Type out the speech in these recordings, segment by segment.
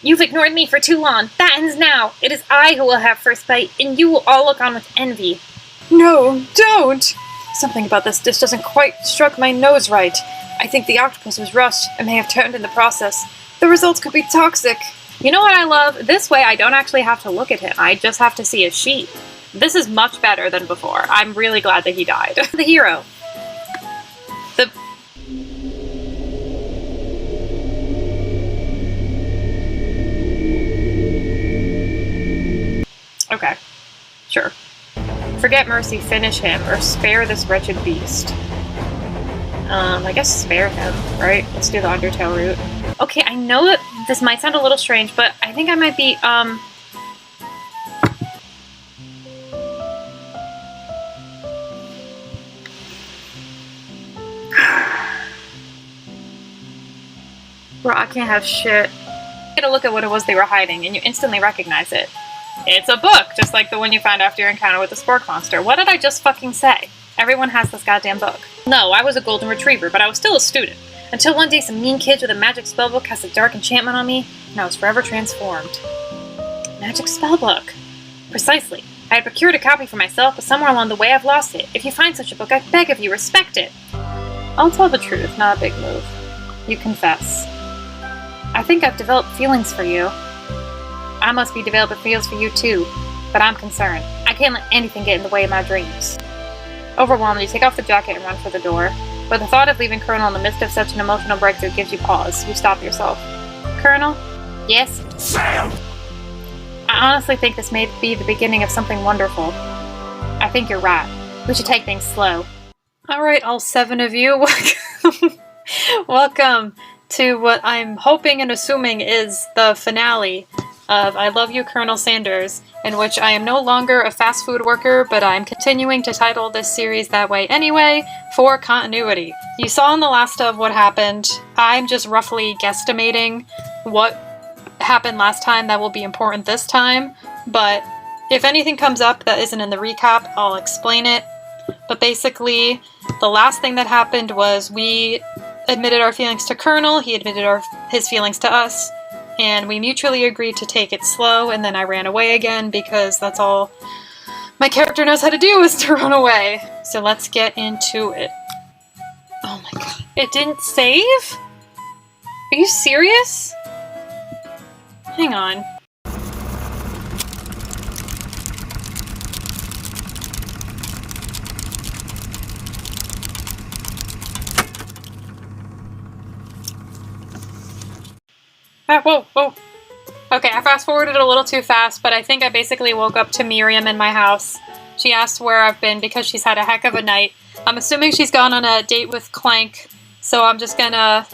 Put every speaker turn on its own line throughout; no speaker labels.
You've ignored me for too long. That ends now. It is I who will have first bite, and you will all look on with envy.
No, don't! Something about this dish doesn't quite struck my nose right. I think the octopus was rushed and may have turned in the process. The results could be toxic.
You know what I love? This way I don't actually have to look at him. I just have to see his sheet. This is much better than before. I'm really glad that he died. The hero. Okay. Sure. Forget mercy, finish him, or spare this wretched beast. I guess spare him, right? Let's do the Undertale route. Okay, I know that this might sound a little strange, but I think I might be, Bro, I can't have shit. Get a look at what it was they were hiding, and you instantly recognize it. It's a book, just like the one you found after your encounter with the Spork Monster. What did I just fucking say? Everyone has this goddamn book. No, I was a golden retriever, but I was still a student. Until one day some mean kids with a magic spellbook cast a dark enchantment on me, and I was forever transformed. Magic spellbook. Precisely. I had procured a copy for myself, but somewhere along the way I've lost it. If you find such a book, I beg of you, respect it. I'll tell the truth, not a big move. You confess. I think I've developed feelings for you. I must be developing feelings for you too, but I'm concerned. I can't let anything get in the way of my dreams. Overwhelmed, you take off the jacket and run for the door. But the thought of leaving Colonel in the midst of such an emotional breakthrough gives you pause. You stop yourself. Colonel? Yes?
Sam!
I honestly think this may be the beginning of something wonderful. I think you're right. We should take things slow. Alright, all 7 of you, welcome to what I'm hoping and assuming is the finale of I Love You, Colonel Sanders, in which I am no longer a fast food worker, but I'm continuing to title this series that way anyway, for continuity. You saw in the last of what happened. I'm just roughly guesstimating what happened last time that will be important this time, but if anything comes up that isn't in the recap, I'll explain it. But basically, the last thing that happened was we admitted our feelings to Colonel, he admitted his feelings to us, and we mutually agreed to take it slow, and then I ran away again because that's all my character knows how to do, is to run away. So let's get into it. Oh my god. It didn't save? Are you serious? Hang on. Whoa. Okay, I fast forwarded a little too fast, but I think I basically woke up to Miriam in my house. She asked where I've been because she's had a heck of a night. I'm assuming she's gone on a date with Clank, so I'm just gonna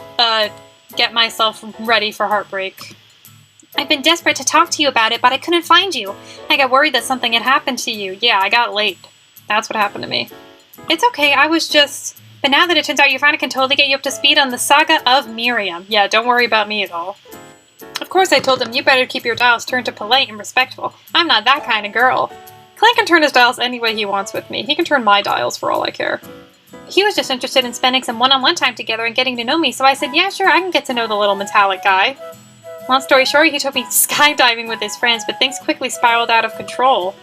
get myself ready for heartbreak. I've been desperate to talk to you about it, but I couldn't find you. I got worried that something had happened to you. Yeah, I got late. That's what happened to me. It's okay, I was just... But now that it turns out your friend can totally get you up to speed on the saga of Miriam. Yeah, don't worry about me at all. Of course I told him you better keep your dials turned to polite and respectful. I'm not that kind of girl. Clank can turn his dials any way he wants with me. He can turn my dials for all I care. He was just interested in spending some one-on-one time together and getting to know me, so I said, yeah, sure, I can get to know the little metallic guy. Long story short, he took me skydiving with his friends, but things quickly spiraled out of control.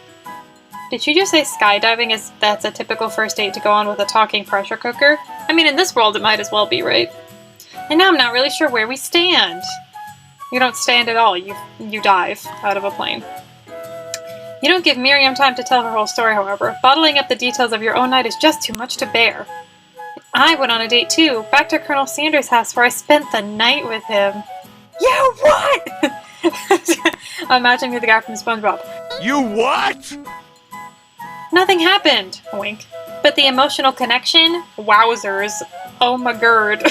Did you just say skydiving that's a typical first date to go on with a talking pressure cooker? I mean, in this world, it might as well be, right? And now I'm not really sure where we stand. You don't stand at all, you dive out of a plane. You don't give Miriam time to tell her whole story, however. Bottling up the details of your own night is just too much to bear. I went on a date too, back to Colonel Sanders' house where I spent the night with him. Yeah, what? I'm imagining the guy from SpongeBob.
You what?
Nothing happened, wink. But the emotional connection? Wowzers. Oh my god.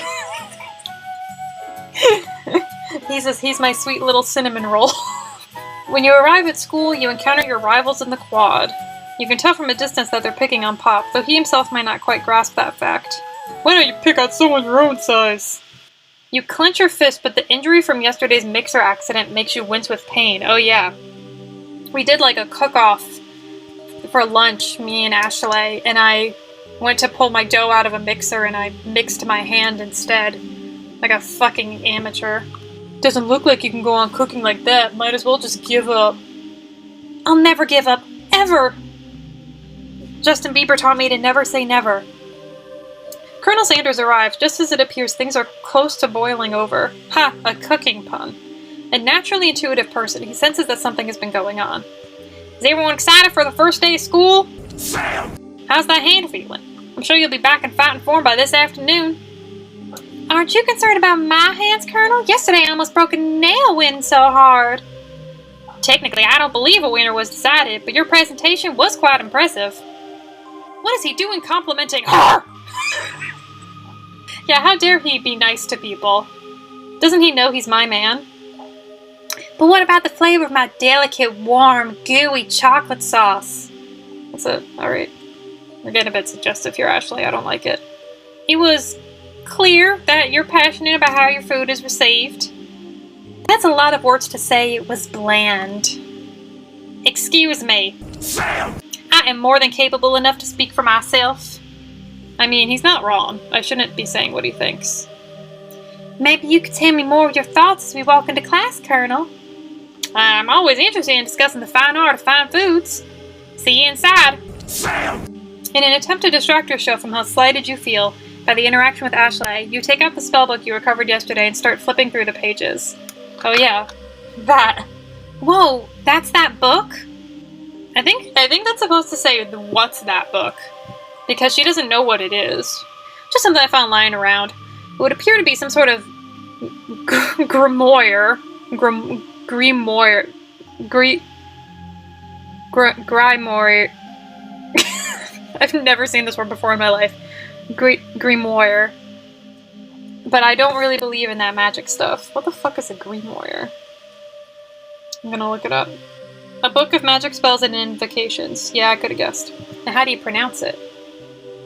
He's my sweet little cinnamon roll. When you arrive at school, you encounter your rivals in the quad. You can tell from a distance that they're picking on Pop, though he himself might not quite grasp that fact. Why don't you pick on someone your own size? You clench your fist, but the injury from yesterday's mixer accident makes you wince with pain. Oh yeah. We did like a cook-off for lunch, me and Ashley, and I Went to pull my dough out of a mixer and I mixed my hand instead. Like a fucking amateur. Doesn't look like you can go on cooking like that. Might as well just give up. I'll never give up. Ever! Justin Bieber taught me to never say never. Colonel Sanders arrived just as it appears things are close to boiling over. Ha! A cooking pun. A naturally intuitive person, he senses that something has been going on. Is everyone excited for the first day of school? How's that hand feeling? I'm sure you'll be back in fighting form by this afternoon. Aren't you concerned about my hands, Colonel? Yesterday I almost broke a nail winning so hard. Technically, I don't believe a winner was decided, but your presentation was quite impressive. What is he doing complimenting her? Yeah, how dare he be nice to people? Doesn't he know he's my man? But what about the flavor of my delicate, warm, gooey chocolate sauce? That's it. Alright. You're getting a bit suggestive here, Ashley. I don't like it. It was clear that you're passionate about how your food is received. That's a lot of words to say it was bland. Excuse me. I am more than capable enough to speak for myself. I mean, he's not wrong. I shouldn't be saying what he thinks. Maybe you could tell me more of your thoughts as we walk into class, Colonel. I'm always interested in discussing the fine art of fine foods. See you inside. In an attempt to distract yourself from how slighted you feel by the interaction with Ashley, you take out the spellbook you recovered yesterday and start flipping through the pages. Oh yeah, that. Whoa, that's that book? I think that's supposed to say, what's that book? Because she doesn't know what it is. Just something I found lying around. It would appear to be some sort of grimoire. Grimoire. I've never seen this word before in my life. Grimoire. But I don't really believe in that magic stuff. What the fuck is a grimoire? I'm gonna look it up. A book of magic spells and invocations. Yeah, I could have guessed. Now, how do you pronounce it?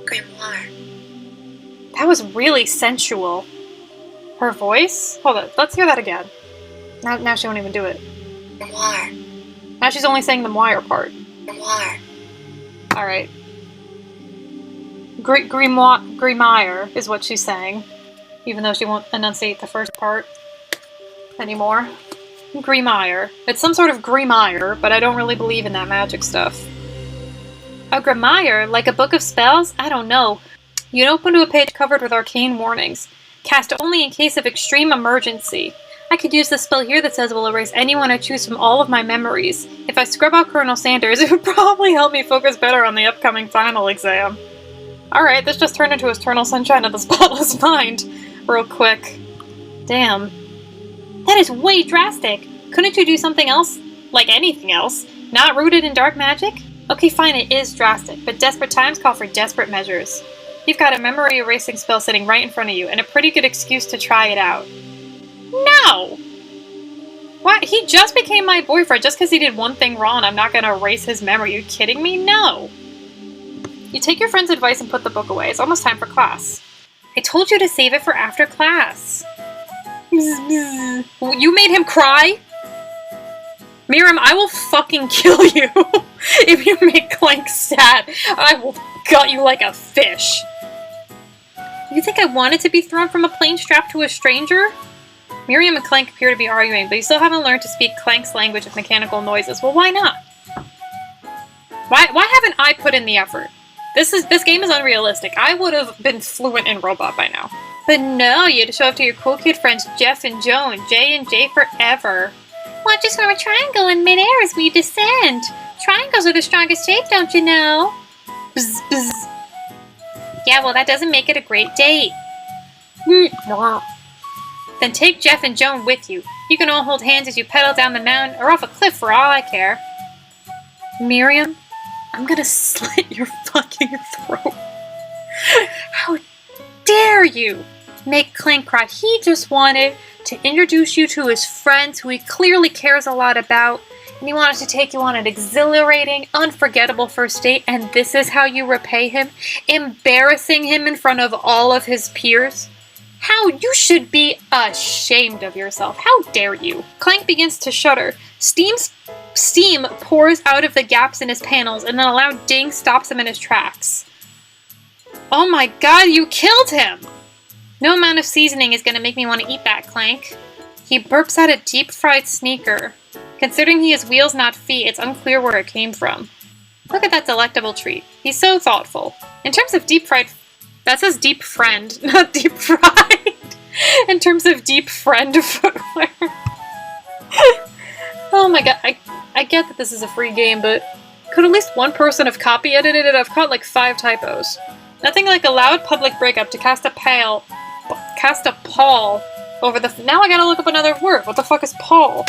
Grimoire.
That was really sensual. Her voice? Hold on, let's hear that again. Now she won't even do it.
Grimoire.
Now she's only saying the moire part.
Grimoire.
Alright. Grimoire is what she's saying. Even though she won't enunciate the first part anymore. Grimoire. It's some sort of grimoire, but I don't really believe in that magic stuff. A grimoire? Like a book of spells? I don't know. You'd open to a page covered with arcane warnings. Cast only in case of extreme emergency. I could use the spell here that says it will erase anyone I choose from all of my memories. If I scrub out Colonel Sanders, it would probably help me focus better on the upcoming final exam. Alright, this just turned into Eternal Sunshine of the Spotless Mind. Real quick. Damn. That is way drastic. Couldn't you do something else? Like anything else? Not rooted in dark magic? Okay, fine, it is drastic, but desperate times call for desperate measures. You've got a memory erasing spell sitting right in front of you, and a pretty good excuse to try it out. No! What? He just became my boyfriend just because he did one thing wrong. I'm not gonna erase his memory. Are you kidding me? No! You take your friend's advice and put the book away. It's almost time for class. I told you to save it for after class. You made him cry? Miriam, I will fucking kill you if you make Clank sad. I will gut you like a fish. You think I wanted to be thrown from a plane strapped to a stranger? Miriam and Clank appear to be arguing, but you still haven't learned to speak Clank's language of mechanical noises. Well, why not? Why haven't I put in the effort? This game is unrealistic. I would have been fluent in robot by now. But no, you had to show up to your cool kid friends Jeff and Joan, J and J forever. Watch us form a triangle in midair as we descend. Triangles are the strongest shape, don't you know? Bzz, bzz. Yeah, well, that doesn't make it a great date. Then take Jeff and Joan with you. You can all hold hands as you pedal down the mountain or off a cliff for all I care. Miriam, I'm gonna slit your fucking throat. How dare you make Clank cry? He just wanted to introduce you to his friends who he clearly cares a lot about, and he wanted to take you on an exhilarating, unforgettable first date, and this is how you repay him? Embarrassing him in front of all of his peers? How you should be ashamed of yourself. How dare you? Clank begins to shudder. Steam pours out of the gaps in his panels, and then a loud ding stops him in his tracks. Oh my god, you killed him! No amount of seasoning is gonna make me want to eat that, Clank. He burps out a deep-fried sneaker. Considering he has wheels, not feet, it's unclear where it came from. Look at that delectable treat. He's so thoughtful. In terms of deep-fried... That says deep friend, not deep-fried. In terms of deep friend footwear. Oh my god, I get that this is a free game, but could at least one person have copy edited it? I've caught like 5 typos. Nothing like a loud public breakup to cast a pall over the... Now I gotta look up another word. What the fuck is pall?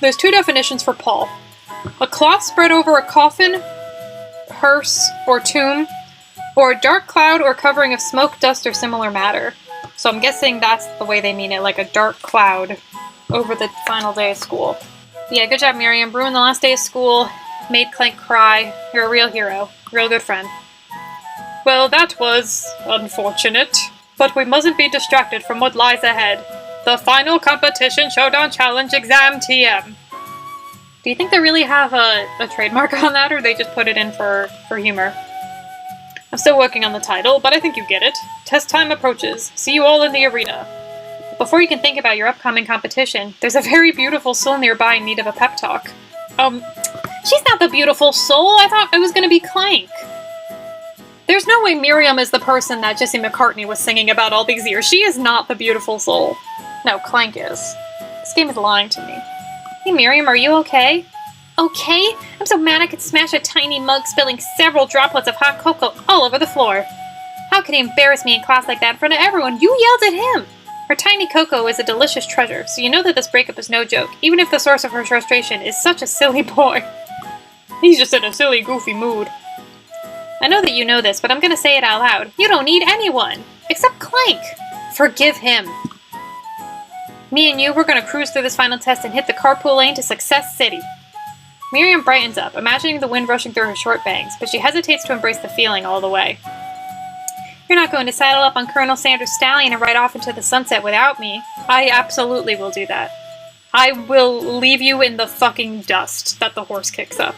There's 2 definitions for pall. A cloth spread over a coffin, hearse, or tomb, or a dark cloud or covering of smoke, dust, or similar matter. So I'm guessing that's the way they mean it, like a dark cloud over the final day of school. Yeah, good job, Miriam. Ruined the last day of school, made Clank cry. You're a real hero. Real good friend. Well, that was unfortunate, but we mustn't be distracted from what lies ahead. The final competition showdown challenge exam TM. Do you think they really have a trademark on that, or they just put it in for humor? I'm still working on the title, but I think you get it. Test time approaches. See you all in the arena. Before you can think about your upcoming competition, there's a very beautiful soul nearby in need of a pep talk. She's not the beautiful soul. I thought it was gonna be Clank. There's no way Miriam is the person that Jesse McCartney was singing about all these years. She is not the beautiful soul. No, Clank is. This game is lying to me. Hey Miriam, are you okay? Okay? I'm so mad I could smash a tiny mug, spilling several droplets of hot cocoa all over the floor. How could he embarrass me in class like that in front of everyone? You yelled at him! Her tiny cocoa is a delicious treasure, so you know that this breakup is no joke, even if the source of her frustration is such a silly boy. He's just in a silly, goofy mood. I know that you know this, but I'm gonna say it out loud. You don't need anyone! Except Clank! Forgive him. Me and you, we're gonna cruise through this final test and hit the carpool lane to Success City. Miriam brightens up, imagining the wind rushing through her short bangs, but she hesitates to embrace the feeling all the way. You're not going to saddle up on Colonel Sanders' stallion and ride off into the sunset without me. I absolutely will do that. I will leave you in the fucking dust that the horse kicks up.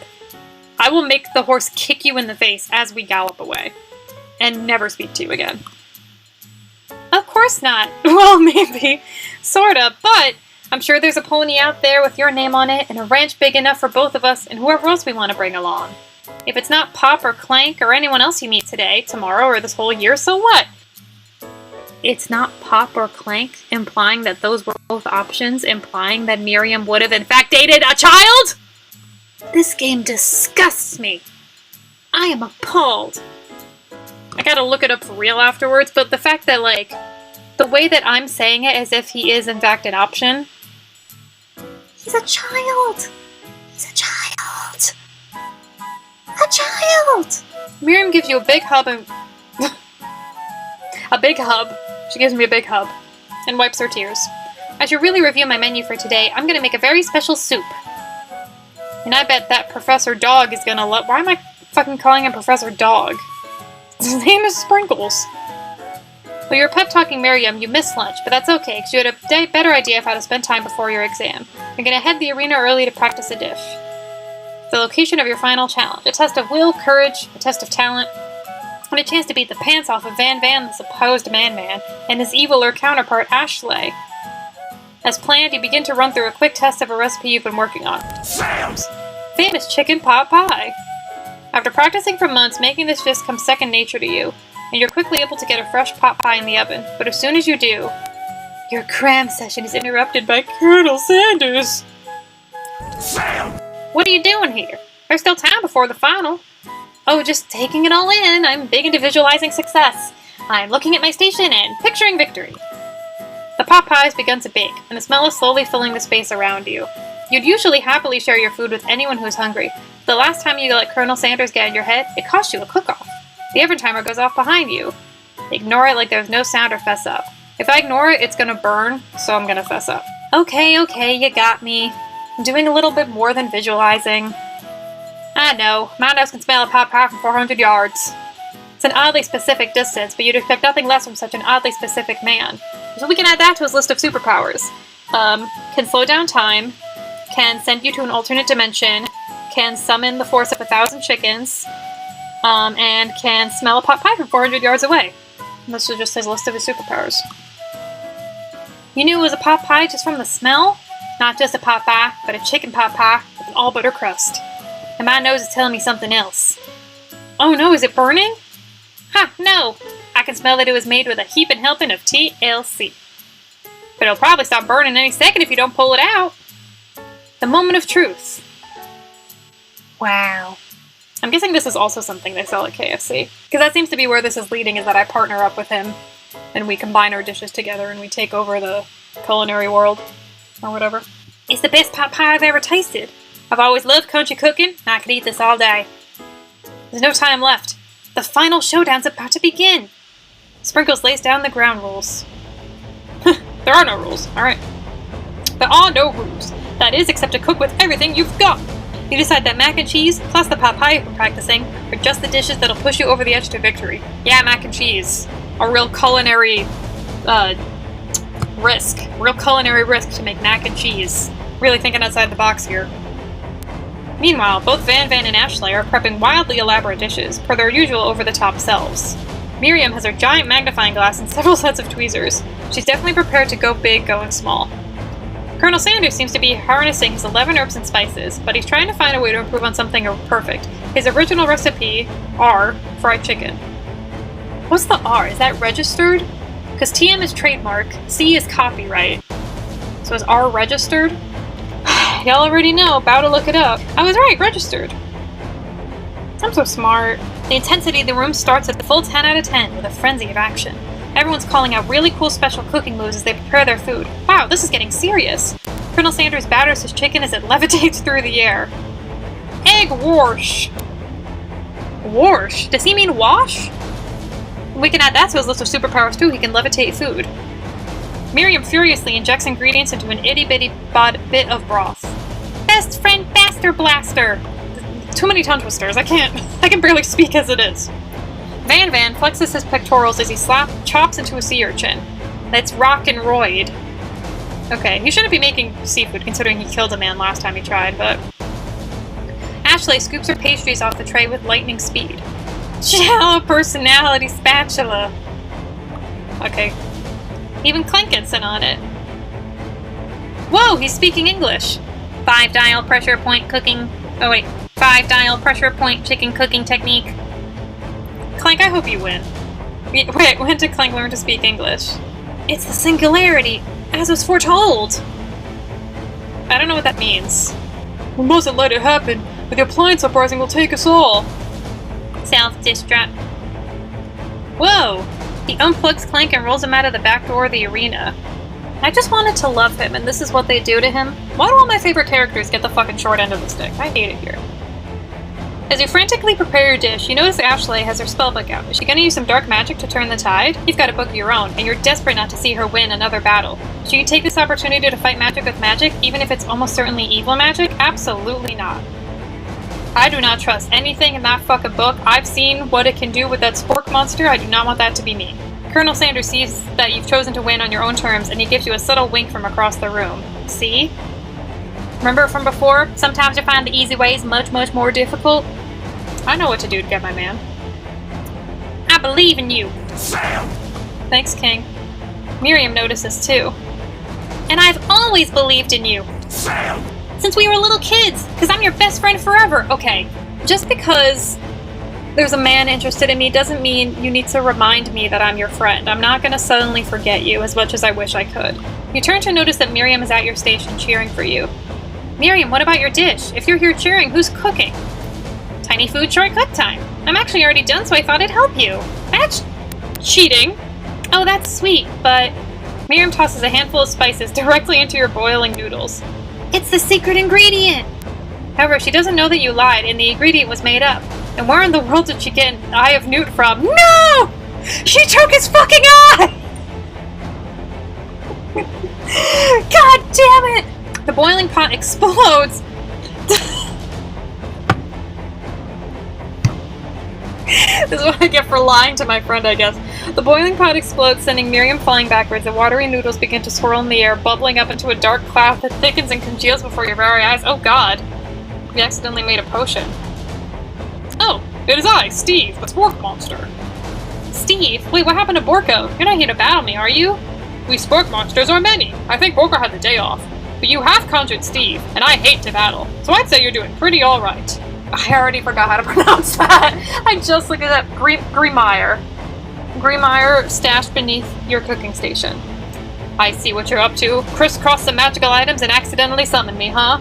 I will make the horse kick you in the face as we gallop away. And never speak to you again. Of course not. Well, maybe. Sorta, but I'm sure there's a pony out there with your name on it and a ranch big enough for both of us and whoever else we want to bring along. If it's not Pop or Clank or anyone else you meet today, tomorrow, or this whole year, so what? It's not Pop or Clank, implying that those were both options, implying that Miriam would have in fact dated a child? This game disgusts me. I am appalled. I gotta look it up for real afterwards, but the fact that, like, the way that I'm saying it as if he is in fact an option. He's a child! He's a child! A child! Miriam gives you a big hug and... a big hug. She gives me a big hug. And wipes her tears. I should really review my menu for today. I'm gonna make a very special soup. And I bet that Professor Dog is gonna love... Why am I fucking calling him Professor Dog? His name is Sprinkles. While you were pep-talking Miriam, you missed lunch, but that's okay, because you had a better idea of how to spend time before your exam. You're gonna head the arena early to practice a dish. The location of your final challenge. A test of will, courage, a test of talent, and a chance to beat the pants off of Van Van, the supposed Man-Man, and his eviler counterpart, Ashley. As planned, you begin to run through a quick test of a recipe you've been working on. Sam's famous chicken pot pie. After practicing for months, making this just comes second nature to you, and you're quickly able to get a fresh pot pie in the oven. But as soon as you do, your cram session is interrupted by Colonel Sanders. Sam! What are you doing here? There's still time before the final. Oh, just taking it all in. I'm big into visualizing success. I'm looking at my station and picturing victory. The pot pie has begun to bake, and the smell is slowly filling the space around you. You'd usually happily share your food with anyone who's hungry. The last time you let Colonel Sanders get in your head, it cost you a cook-off. The oven timer goes off behind you. Ignore it like there's no sound or fess up. If I ignore it, it's gonna burn, so I'm gonna fess up. Okay, you got me. I'm doing a little bit more than visualizing. I know, my nose can smell a pot pie from 400 yards. It's an oddly specific distance, but you'd expect nothing less from such an oddly specific man. So we can add that to his list of superpowers. Can slow down time, can send you to an alternate dimension, can summon the force of 1,000 chickens, and can smell a pot pie from 400 yards away. This is just his list of his superpowers. You knew it was a pot pie just from the smell? Not just a pot pie, but a chicken pot pie with an all-butter crust. And my nose is telling me something else. Oh no, is it burning? Ha, no! I can smell that it was made with a heaping helping of TLC. But it'll probably stop burning any second if you don't pull it out. The moment of truth. Wow. I'm guessing this is also something they sell at KFC. Because that seems to be where this is leading, is that I partner up with him and we combine our dishes together and we take over the culinary world. Or whatever. It's the best pot pie I've ever tasted. I've always loved country cooking, and I could eat this all day. There's no time left. The final showdown's about to begin. Sprinkles lays down the ground rules. There are no rules, alright. There are no rules. That is, except to cook with everything you've got. You decide that mac and cheese, plus the pot pie you've been practicing, are just the dishes that'll push you over the edge to victory. Yeah, mac and cheese. A real culinary, risk. Real culinary risk to make mac and cheese. Really thinking outside the box here. Meanwhile, both Van and Ashley are prepping wildly elaborate dishes, per their usual over-the-top selves. Miriam has her giant magnifying glass and several sets of tweezers. She's definitely prepared to go big, going small. Colonel Sanders seems to be harnessing his 11 herbs and spices, but he's trying to find a way to improve on something perfect. His original recipe, R, fried chicken. What's the R? Is that registered? Because TM is trademark, C is copyright. So is R registered? Y'all already know, about to look it up. I was right, registered. I'm so smart. The intensity of the room starts at the full 10 out of 10 with a frenzy of action. Everyone's calling out really cool special cooking moves as they prepare their food. Wow, this is getting serious. Colonel Sanders batters his chicken as it levitates through the air. Egg wash. Wash? Does he mean wash? We can add that to his list of superpowers too. He can levitate food. Miriam furiously injects ingredients into an itty-bitty bit of broth. Best friend Baster Blaster! Too many tongue twisters. I can barely speak as it is. Van flexes his pectorals as he chops into a sea urchin. Let's rock and roid. Okay, he shouldn't be making seafood considering he killed a man last time he tried, but... Ashley scoops her pastries off the tray with lightning speed. Shallow personality spatula. Okay. Even Clank gets in on it. Whoa, he's speaking English. 5-dial pressure point cooking... Oh wait. 5-dial pressure point chicken cooking technique. Clank, I hope you win. Wait, when did Clank learn to speak English? It's the singularity, as was foretold. I don't know what that means. We mustn't let it happen. With the appliance uprising will take us all. Self-destruct. Whoa! He unplugs Clank and rolls him out of the back door of the arena. I just wanted to love him, and this is what they do to him? Why do all my favorite characters get the fucking short end of the stick? I hate it here. As you frantically prepare your dish, you notice Ashley has her spellbook out. Is she gonna use some dark magic to turn the tide? You've got a book of your own, and you're desperate not to see her win another battle. Should you take this opportunity to fight magic with magic, even if it's almost certainly evil magic? Absolutely not. I do not trust anything in that fucking book. I've seen what it can do with that spork monster. I do not want that to be me. Colonel Sanders sees that you've chosen to win on your own terms, and he gives you a subtle wink from across the room. See? Remember from before? Sometimes you find the easy ways much, much more difficult. I know what to do to get my man. I believe in you. Sam! Thanks, King. Miriam notices too. And I've always believed in you. Sam! Since we were little kids, because I'm your best friend forever. Okay, just because there's a man interested in me doesn't mean you need to remind me that I'm your friend. I'm not going to suddenly forget you as much as I wish I could. You turn to notice that Miriam is at your station cheering for you. Miriam, what about your dish? If you're here cheering, who's cooking? Tiny food short cook time. I'm actually already done, so I thought I'd help you. That's cheating. Oh, that's sweet, but... Miriam tosses a handful of spices directly into your boiling noodles. It's the secret ingredient! However, she doesn't know that you lied and the ingredient was made up. And where in the world did she get an eye of Newt from? No! She took his fucking eye! God damn it! The boiling pot explodes. This is what I get for lying to my friend, I guess. The boiling pot explodes, sending Miriam flying backwards. The watery noodles begin to swirl in the air, bubbling up into a dark cloud that thickens and congeals before your very eyes. Oh god. We accidentally made a potion. Oh, It is I, Steve, the spork monster.
Steve? Wait, what happened to Borko? You're not here to battle me, are you?
We spork monsters are many. I think Borko had the day off. But you have conjured Steve, and I hate to battle, so I'd say you're doing pretty alright.
I already forgot how to pronounce that. I just looked it up. Griemeyer. Griemeyer stashed beneath your cooking station.
I see what you're up to. Crisscross some magical items and accidentally summon me, huh?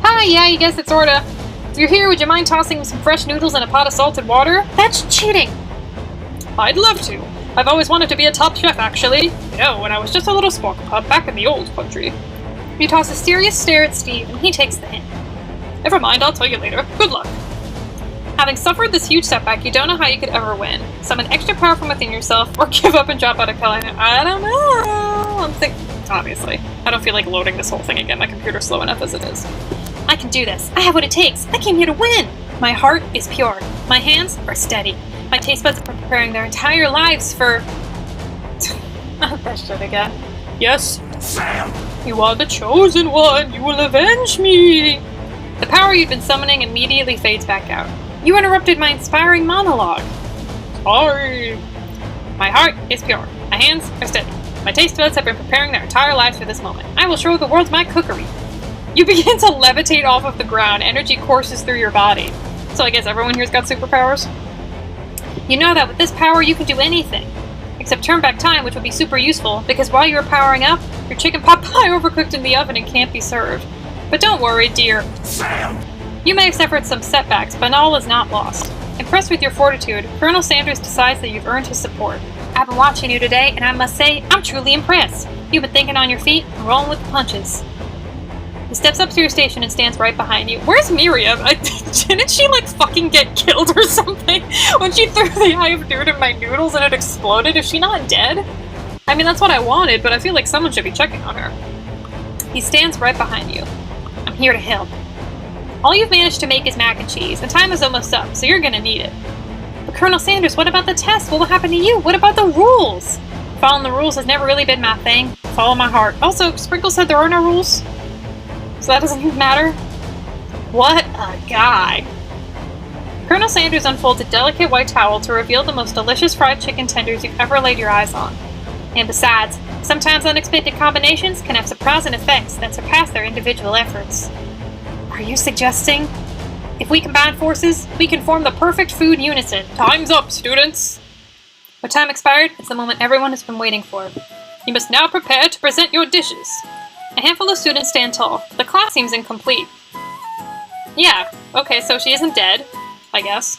Hi, yeah, you guess it's sorta. If you're here, would you mind tossing some fresh noodles in a pot of salted water? That's cheating!
I'd love to. I've always wanted to be a top chef, actually. You know, when I was just a little spork pup back in the old country.
You toss a serious stare at Steve, and he takes the hint.
Never mind, I'll tell you later. Good luck.
Having suffered this huge setback, you don't know how you could ever win. Summon extra power from within yourself, or give up and drop out of Kalina. I don't know.
Obviously. I don't feel like loading this whole thing again. My computer's slow enough as it is.
I can do this. I have what it takes. I came here to win. My heart is pure. My hands are steady. My taste buds are preparing their entire lives for... that shit again.
Yes, Sam. You are the chosen one. You will avenge me.
The power you'd been summoning immediately fades back out. You interrupted my inspiring monologue.
Sorry.
My heart is pure. My hands are steady. My taste buds have been preparing their entire lives for this moment. I will show the world my cookery.
You begin to levitate off of the ground. Energy courses through your body. So I guess everyone here's got superpowers?
You know that with this power you can do anything. Except turn back time, which would be super useful, because while you were powering up, your chicken pot pie overcooked in the oven and can't be served. But don't worry, dear
Sam.
You may have suffered some setbacks, but all is not lost. Impressed with your fortitude, Colonel Sanders decides that you've earned his support. I've been watching you today, and I must say, I'm truly impressed. You've been thinking on your feet and rolling with the punches. He steps up to your station and stands right behind you.
Where's Miriam? Didn't she, like, fucking get killed or something? When she threw the Eye of Doom in my noodles and it exploded? Is she not dead? I mean, that's what I wanted, but I feel like someone should be checking on her.
He stands right behind you. I'm here to help. All you've managed to make is mac and cheese, and time is almost up, so you're gonna need it. But Colonel Sanders, what about the test? What will happen to you? What about the rules? Following the rules has never really been my thing. Follow my heart. Also, Sprinkle said there are no rules. So that doesn't matter. What a guy. Colonel Sanders unfolds a delicate white towel to reveal the most delicious fried chicken tenders you've ever laid your eyes on. And besides, sometimes unexpected combinations can have surprising effects that surpass their individual efforts. Are you suggesting? If we combine forces, we can form the perfect food unison.
Time's up, students!
When time expired, it's the moment everyone has been waiting for.
You must now prepare to present your dishes.
A handful of students stand tall. The class seems incomplete.
Yeah, okay, so she isn't dead, I guess.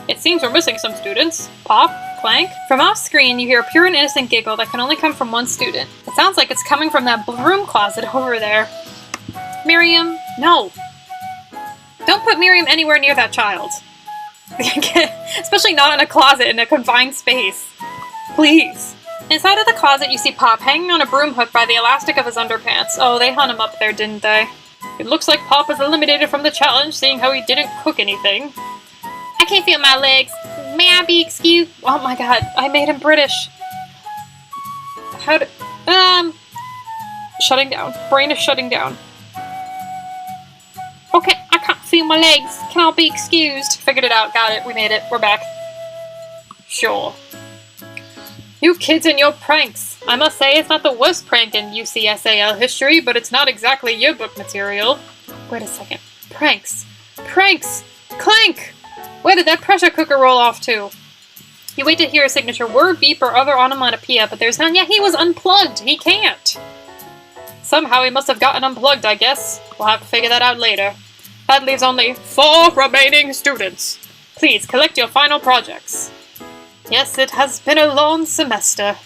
It seems we're missing some students. Pop? Clank?
From off-screen, you hear a pure and innocent giggle that can only come from one student. It sounds like it's coming from that broom closet over there. Miriam, no. Don't put Miriam anywhere near that child. Especially not in a closet in a confined space. Please. Inside of the closet, you see Pop hanging on a broom hook by the elastic of his underpants. Oh, they hung him up there, didn't they?
It looks like Pop was eliminated from the challenge, seeing how he didn't cook anything.
I can't feel my legs. May I be excused? Oh my god, I made him British.
How shutting down. Brain is shutting down.
Okay, I can't feel my legs. Can I be excused?
Figured it out. Got it. We made it. We're back. Sure. You kids and your pranks. I must say it's not the worst prank in UCSAL history, but it's not exactly yearbook material.
Wait a second. Pranks. Pranks! Clank!
Where did that pressure cooker roll off to?
You wait to hear a signature word, beep, or other onomatopoeia, but there's none. Yeah, he was unplugged. He can't.
Somehow he must have gotten unplugged, I guess. We'll have to figure that out later. That leaves only 4 remaining students. Please, collect your final projects. Yes, it has been a long semester.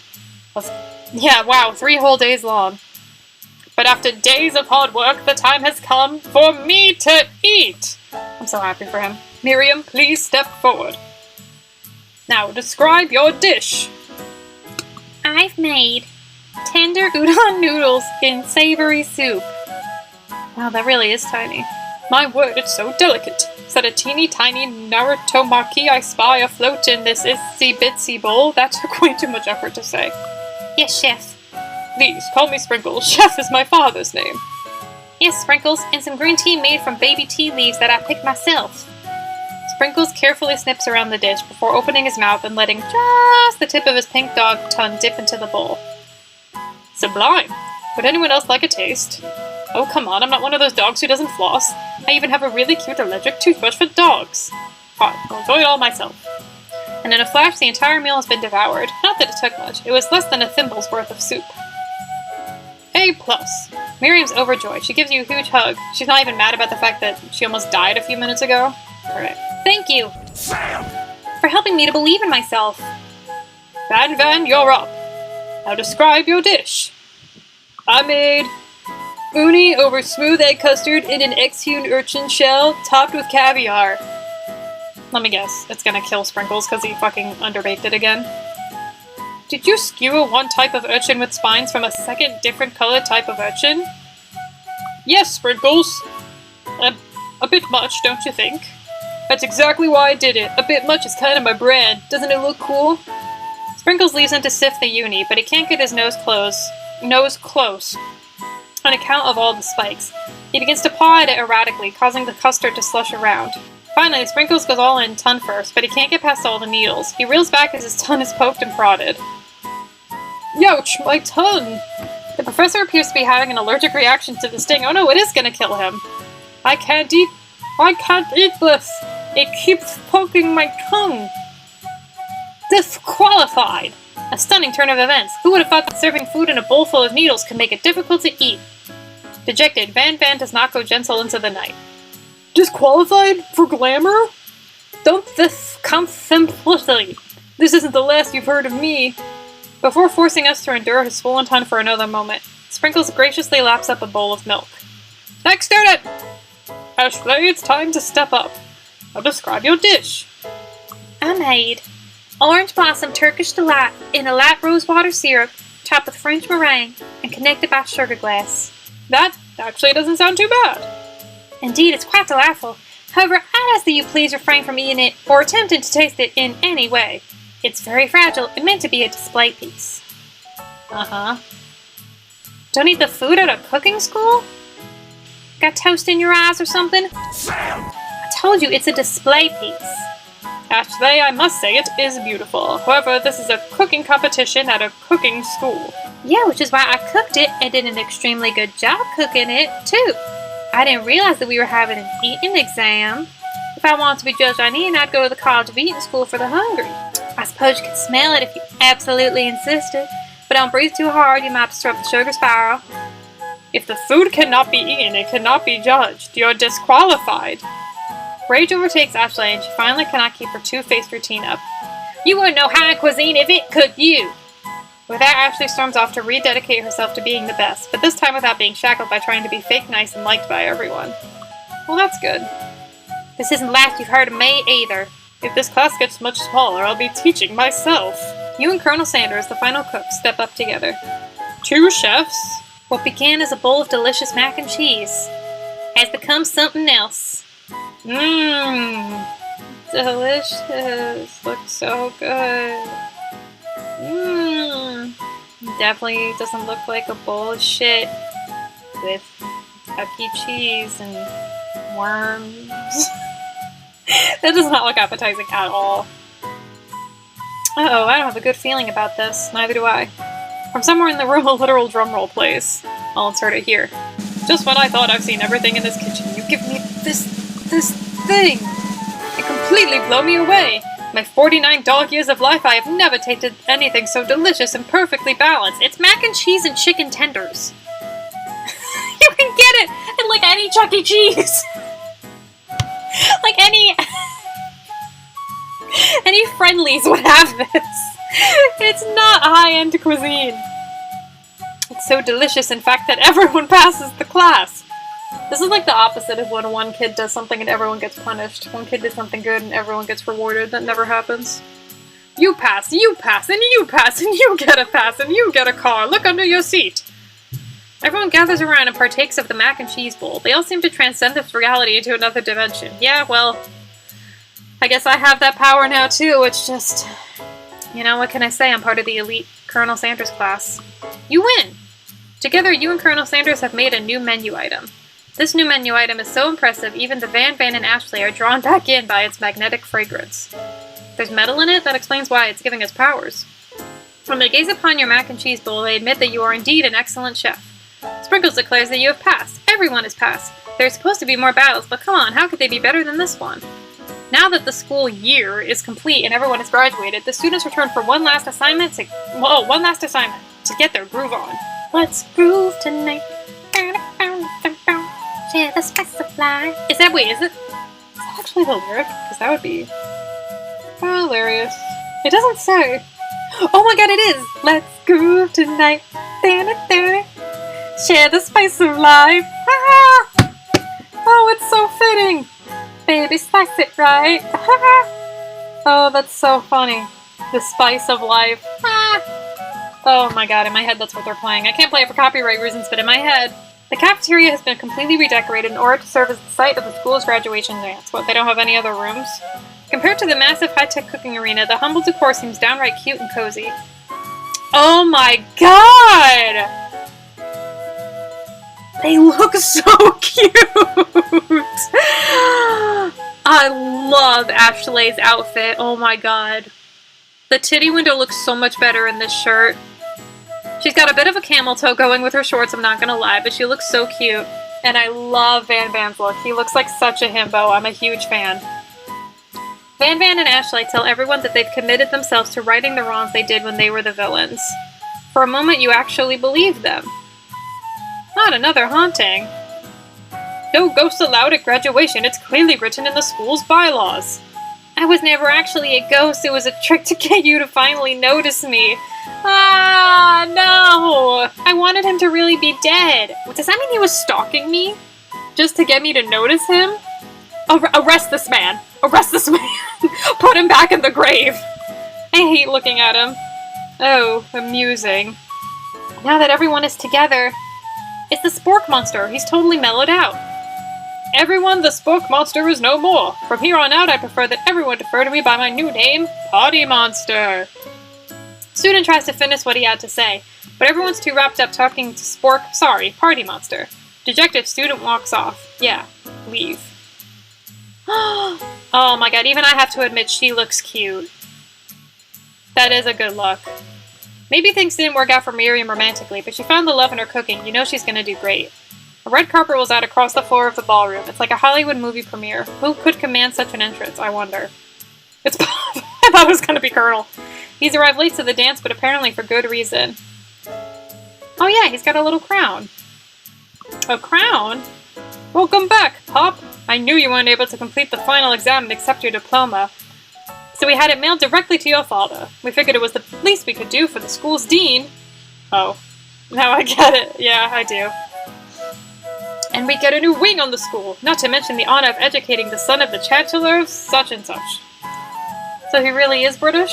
Yeah, wow, 3 whole days long. But after days of hard work, the time has come for me to eat. I'm so happy for him. Miriam, please step forward. Now, describe your dish.
I've made tender udon noodles in savory soup. Wow, that really is tiny.
My word, it's so delicate. Said a teeny tiny Narutomaki I spy afloat in this itsy bitsy bowl. That took way too much effort to say.
Yes, Chef.
Please, call me Sprinkles. Chef is my father's name.
Yes, Sprinkles, and some green tea made from baby tea leaves that I picked myself.
Sprinkles carefully snips around the dish before opening his mouth and letting just the tip of his pink dog tongue dip into the bowl. Sublime! Would anyone else like a taste? Oh, come on, I'm not one of those dogs who doesn't floss. I even have a really cute electric toothbrush for dogs. Fine, I'll enjoy it all myself. And in a flash, the entire meal has been devoured. Not that it took much. It was less than a thimble's worth of soup. A+. Miriam's overjoyed. She gives you a huge hug. She's not even mad about the fact that she almost died a few minutes ago. Alright.
Thank you for helping me to believe in myself.
Van, you're up. Now describe your dish. I made uni over smooth egg custard in an exhumed urchin shell topped with caviar. Let me guess, it's gonna kill Sprinkles because he fucking underbaked it again. Did you skewer one type of urchin with spines from a second different colored type of urchin? Yes, Sprinkles. A bit much, don't you think? That's exactly why I did it. A bit much is kind of my brand. Doesn't it look cool? Sprinkles leaves him to sift the uni, but he can't get his nose close on account of all the spikes. He begins to paw at it erratically, causing the custard to slush around. Finally, Sprinkles goes all in tongue first, but he can't get past all the needles. He reels back as his tongue is poked and prodded. Youch, my tongue! The professor appears to be having an allergic reaction to the sting. Oh no, it is gonna kill him. I can't eat this. It keeps poking my tongue. Disqualified! A stunning turn of events. Who would have thought that serving food in a bowl full of needles could make it difficult to eat? Dejected, Van does not go gentle into the night. Disqualified? For glamour? Don't this come simplicity. This isn't the last you've heard of me. Before forcing us to endure his swollen tongue for another moment, Sprinkles graciously laps up a bowl of milk. Next student! Ashley, it's time to step up. Now describe your dish.
I made orange blossom Turkish delight in a light rosewater syrup, topped with French meringue, and connected by sugar glass.
That actually doesn't sound too bad.
Indeed, it's quite delightful. However, I'd ask that you please refrain from eating it or attempting to taste it in any way. It's very fragile and meant to be a display piece.
Uh-huh.
Don't eat the food at a cooking school? Got toast in your eyes or something? I told you, it's a display piece.
Ashley, I must say it is beautiful. However, this is a cooking competition at a cooking school.
Yeah, which is why I cooked it and did an extremely good job cooking it, too. I didn't realize that we were having an eating exam. If I wanted to be judged on eating, I'd go to the College of Eating School for the hungry. I suppose you could smell it if you absolutely insisted, but don't breathe too hard, you might disrupt the sugar spiral.
If the food cannot be eaten, it cannot be judged. You're disqualified. Rage overtakes Ashley, and she finally cannot keep her two-faced routine up.
You wouldn't know high cuisine if it could you!
With that, Ashley storms off to rededicate herself to being the best, but this time without being shackled by trying to be fake nice and liked by everyone. Well, that's good.
This isn't the last you've heard of me, either.
If this class gets much smaller, I'll be teaching myself. You and Colonel Sanders, the final cook, step up together. Two chefs?
What began as a bowl of delicious mac and cheese has become something else.
Mmm. Delicious. Looks so good. Mmm. Definitely doesn't look like a bowl of shit with Chucky cheese and worms. That does not look appetizing at all. Uh-oh, I don't have a good feeling about this. Neither do I. From somewhere in the room, a literal drumroll plays. I'll insert it here. Just when I thought I've seen everything in this kitchen, you give me this thing! It completely blew me away! My 49 dog years of life, I have never tasted anything so delicious and perfectly balanced. It's mac and cheese and chicken tenders. You can get it at like any Chuck E. Cheese! Like any Friendlies would have this. It's not high-end cuisine. It's so delicious, in fact, that everyone passes the class. This is like the opposite of when one kid does something and everyone gets punished. One kid did something good and everyone gets rewarded. That never happens. You pass, and you pass, and you pass, and you get a pass, and you get a car. Look under your seat. Everyone gathers around and partakes of the mac and cheese bowl. They all seem to transcend this reality into another dimension. Yeah, well, I guess I have that power now too. It's just, you know, what can I say? I'm part of the elite Colonel Sanders class. You win! Together, you and Colonel Sanders have made a new menu item. This new menu item is so impressive, even the Van and Ashley are drawn back in by its magnetic fragrance. There's metal in it? That explains why it's giving us powers. When they gaze upon your mac and cheese bowl, they admit that you are indeed an excellent chef. Sprinkles declares that you have passed. Everyone has passed. There's supposed to be more battles, but come on, how could they be better than this one? Now that the school year is complete and everyone has graduated, the students return for one last assignment to get their groove on. Let's groove tonight. Share the spice of life. Is that actually the lyric? Because that would be hilarious. It doesn't say. Oh my god, it is! Let's groove tonight. Share the spice of life. Ah! Oh, it's so fitting. Baby, spice it right. Oh, that's so funny. The spice of life. Ah! Oh my god, in my head that's what they're playing. I can't play it for copyright reasons, but in my head. The cafeteria has been completely redecorated in order to serve as the site of the school's graduation dance. What, they don't have any other rooms? Compared to the massive high-tech cooking arena, the humble decor seems downright cute and cozy. Oh my god! They look so cute! I love Ashley's outfit. Oh my god. The titty window looks so much better in this shirt. She's got a bit of a camel toe going with her shorts, I'm not gonna lie, but she looks so cute. And I love Van's look. He looks like such a himbo. I'm a huge fan. Van and Ashley tell everyone that they've committed themselves to righting the wrongs they did when they were the villains. For a moment, you actually believe them. Not another haunting. No ghosts allowed at graduation. It's clearly written in the school's bylaws. I was never actually a ghost. It was a trick to get you to finally notice me. Ah, no! I wanted him to really be dead. Does that mean he was stalking me? Just to get me to notice him? Arrest this man! Arrest this man! Put him back in the grave! I hate looking at him. Oh, amusing. Now that everyone is together, it's the Spork Monster. He's totally mellowed out. Everyone, the Spork Monster is no more. From here on out, I prefer that everyone defer to me by my new name, Party Monster. Student tries to finish what he had to say, but everyone's too wrapped up talking to Party Monster. Dejected student walks off. Yeah, leave. Oh my god, even I have to admit she looks cute. That is a good look. Maybe things didn't work out for Miriam romantically, but she found the love in her cooking. You know she's gonna do great. A red carpet rolls out across the floor of the ballroom. It's like a Hollywood movie premiere. Who could command such an entrance, I wonder? It's Pop. I thought it was gonna be Colonel. He's arrived late to the dance, but apparently for good reason. Oh yeah, he's got a little crown. A crown? Welcome back, Pop! I knew you weren't able to complete the final exam and accept your diploma. So we had it mailed directly to your father. We figured it was the least we could do for the school's dean. Oh. Now I get it. Yeah, I do. And we get a new wing on the school, not to mention the honor of educating the son of the Chancellor of such and such. So he really is British?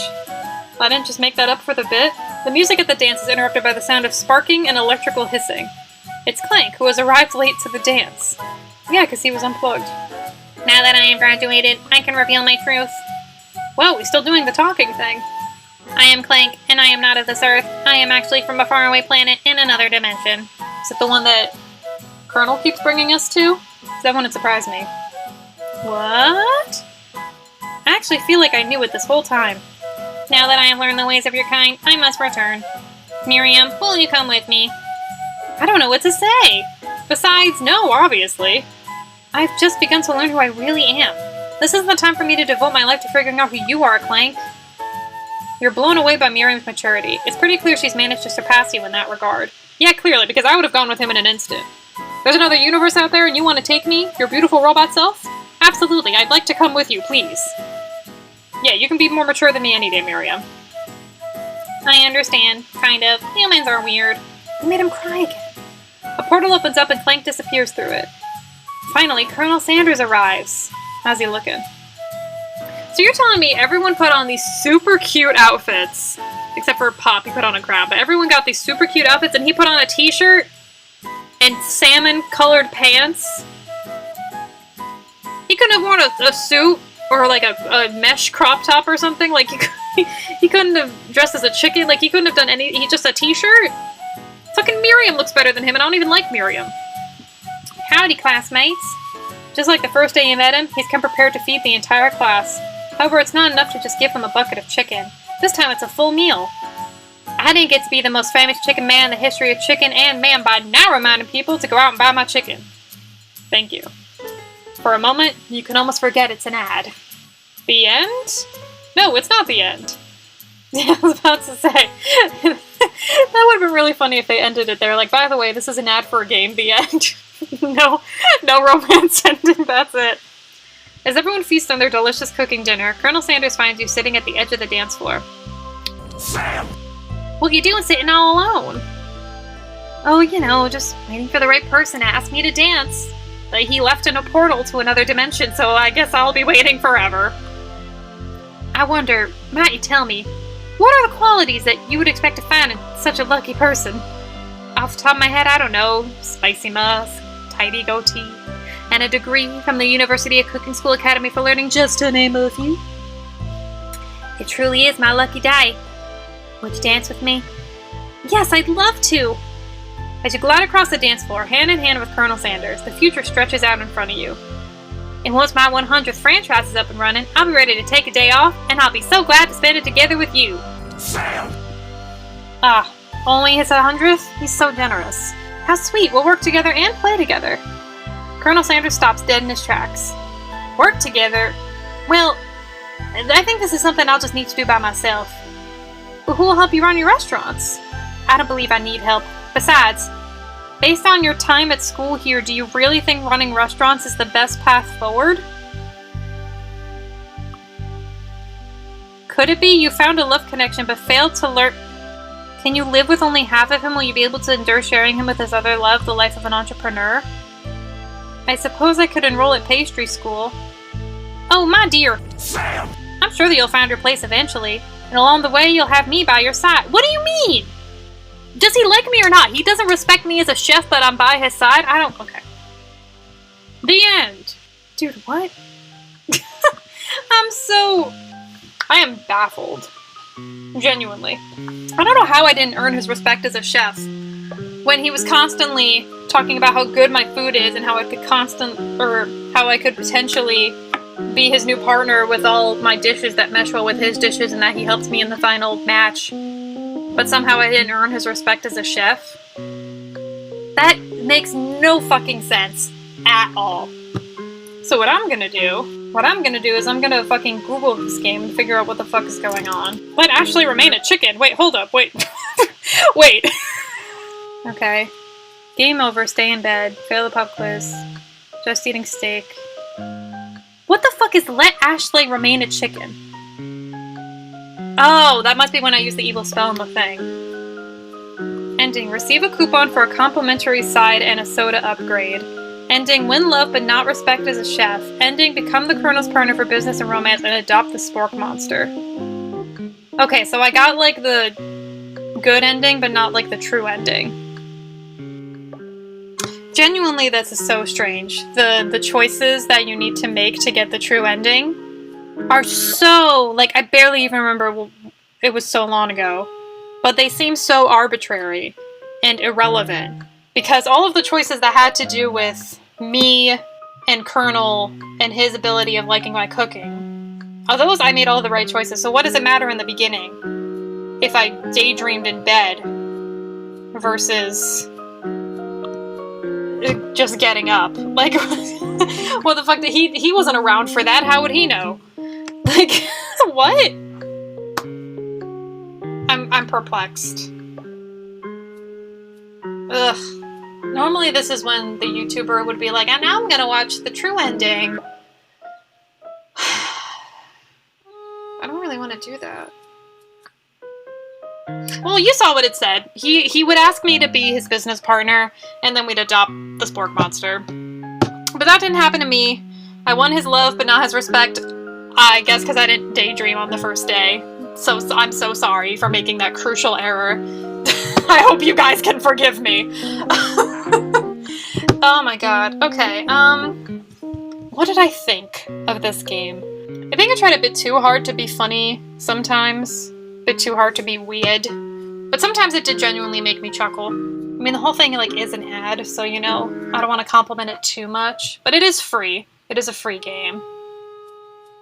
I didn't just make that up for the bit. The music at the dance is interrupted by the sound of sparking and electrical hissing. It's Clank, who has arrived late to the dance. Yeah, because he was unplugged. Now that I am graduated, I can reveal my truth. Whoa, he's still doing the talking thing. I am Clank, and I am not of this earth. I am actually from a faraway planet in another dimension. Is it the one that Colonel keeps bringing us to? That wouldn't surprise me. What? I actually feel like I knew it this whole time. Now that I have learned the ways of your kind, I must return. Miriam, will you come with me? I don't know what to say. Besides, no, obviously. I've just begun to learn who I really am. This isn't the time for me to devote my life to figuring out who you are, Clank. You're blown away by Miriam's maturity. It's pretty clear she's managed to surpass you in that regard. Yeah, clearly, because I would have gone with him in an instant. There's another universe out there and you want to take me, your beautiful robot self? Absolutely, I'd like to come with you, please. Yeah, you can be more mature than me any day, Miriam. I understand, kind of. Humans are weird. You made him cry again. A portal opens up and Clank disappears through it. Finally, Colonel Sanders arrives. How's he looking? So you're telling me everyone put on these super cute outfits, except for Pop, he put on a crown, but everyone got these super cute outfits and he put on a t-shirt and salmon-colored pants? He couldn't have worn a suit or like a mesh crop top or something? Like, he couldn't have dressed as a chicken? Like, he couldn't have done just a t-shirt? Fucking Miriam looks better than him, and I don't even like Miriam.
Howdy, classmates. Just like the first day you met him, he's come prepared to feed the entire class. However, it's not enough to just give him a bucket of chicken. This time it's a full meal. I didn't get to be the most famous chicken man in the history of chicken and man by now reminding people to go out and buy my chicken. Thank you. For a moment, you can almost forget it's an ad. The end? No, it's not the end. Yeah, I was about to say. That would have been really funny if they ended it there. Like, by the way, this is an ad for a game. The end. No romance ending. That's it. As everyone feasts on their delicious cooking dinner, Colonel Sanders finds you sitting at the edge of the dance floor.
Sam!
What you doing sitting all alone? Oh, you know, just waiting for the right person to ask me to dance. Like, he left in a portal to another dimension, so I guess I'll be waiting forever. I wonder, might you tell me, what are the qualities that you would expect to find in such a lucky person? Off the top of my head, I don't know. Spicy musk, tidy goatee, and a degree from the University of Cooking School Academy for Learning, just to name a few. It truly is my lucky day. Would you dance with me? Yes, I'd love to! As you glide across the dance floor, hand in hand with Colonel Sanders, the future stretches out in front of you. And once my 100th franchise is up and running, I'll be ready to take a day off, and I'll be so glad to spend it together with you.
Sam!
Ah, only his 100th? He's so generous. How sweet, we'll work together and play together. Colonel Sanders stops dead in his tracks. Work together? Well, I think this is something I'll just need to do by myself. But who will help you run your restaurants? I don't believe I need help. Besides, based on your time at school here, do you really think running restaurants is the best path forward? Could it be you found a love connection but failed to learn? Can you live with only half of him? Will you be able to endure sharing him with his other love, the life of an entrepreneur? I suppose I could enroll at pastry school. Oh, my dear.
Sam!
I'm sure that you'll find your place eventually, and along the way you'll have me by your side. What do you mean? Does he like me or not? He doesn't respect me as a chef, but I'm by his side? I don't... Okay. The end. Dude, what? I am baffled. Genuinely. I don't know how I didn't earn his respect as a chef. When he was constantly talking about how good my food is and how I could potentially be his new partner with all my dishes that mesh well with his dishes and that he helped me in the final match. But somehow I didn't earn his respect as a chef. That makes no fucking sense at all. So what I'm gonna do is I'm gonna fucking Google this game and figure out what the fuck is going on. Let Ashley remain a chicken. Wait, hold up, wait. Wait. Okay. Game over, stay in bed, fail the pub quiz, just eating steak. What the fuck is let Ashley remain a chicken? Oh, that must be when I use the evil spell in the thing. Ending, receive a coupon for a complimentary side and a soda upgrade. Ending, win love but not respect as a chef. Ending, become the Colonel's partner for business and romance and adopt the spork monster. Okay, so I got like the good ending but not like the true ending. Genuinely, this is so strange. The choices that you need to make to get the true ending are so, like, I barely even remember, it was so long ago, but they seem so arbitrary and irrelevant, because all of the choices that had to do with me and Colonel and his ability of liking my cooking, of those I made all the right choices, so what does it matter in the beginning if I daydreamed in bed versus just getting up? Like, what the fuck, he wasn't around for that, how would he know? Like, what? I'm perplexed. Ugh. Normally this is when the YouTuber would be like, and now I'm gonna watch the true ending. I don't really want to do that. Well, you saw what it said. He would ask me to be his business partner, and then we'd adopt the spork monster. But that didn't happen to me. I won his love, but not his respect. I guess because I didn't daydream on the first day. So I'm so sorry for making that crucial error. I hope you guys can forgive me. Oh my god. Okay, what did I think of this game? I think I tried a bit too hard to be funny sometimes. A bit too hard to be weird.
But sometimes it did genuinely make me chuckle. I mean, the whole thing, like, is an ad, so, you know, I don't want to compliment it too much. But it is free. It is a free game.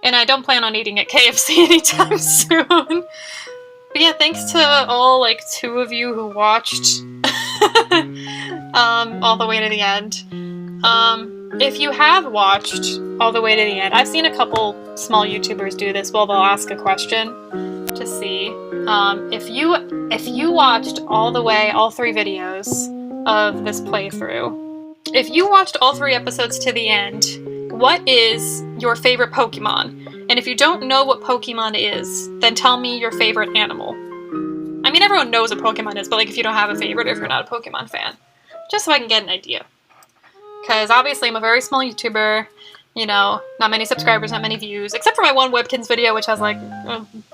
And I don't plan on eating at KFC anytime soon. But yeah, thanks to all, like, 2 of you who watched all the way to the end. If you have watched all the way to the end, I've seen a couple small YouTubers do this. Well, they'll ask a question to see. If you watched all the way, all 3 videos of this playthrough, if you watched all 3 episodes to the end, what is your favorite Pokemon? And if you don't know what Pokemon is, then tell me your favorite animal. I mean, everyone knows what Pokemon is, but like if you don't have a favorite, or if you're not a Pokemon fan. Just so I can get an idea. Because obviously I'm a very small YouTuber, you know, not many subscribers, not many views, except for my one Webkins video, which has like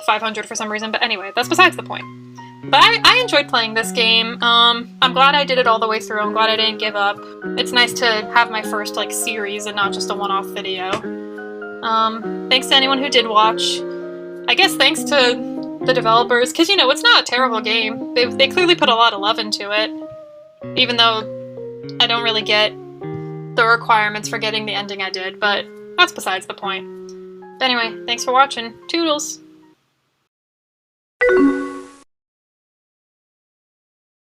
500 for some reason, but anyway, that's besides the point. But I enjoyed playing this game. I'm glad I did it all the way through. I'm glad I didn't give up. It's nice to have my first, like, series and not just a one-off video. Thanks to anyone who did watch. I guess thanks to the developers, because, you know, it's not a terrible game. They clearly put a lot of love into it. Even though I don't really get the requirements for getting the ending I did, but that's besides the point. But anyway, thanks for watching. Toodles!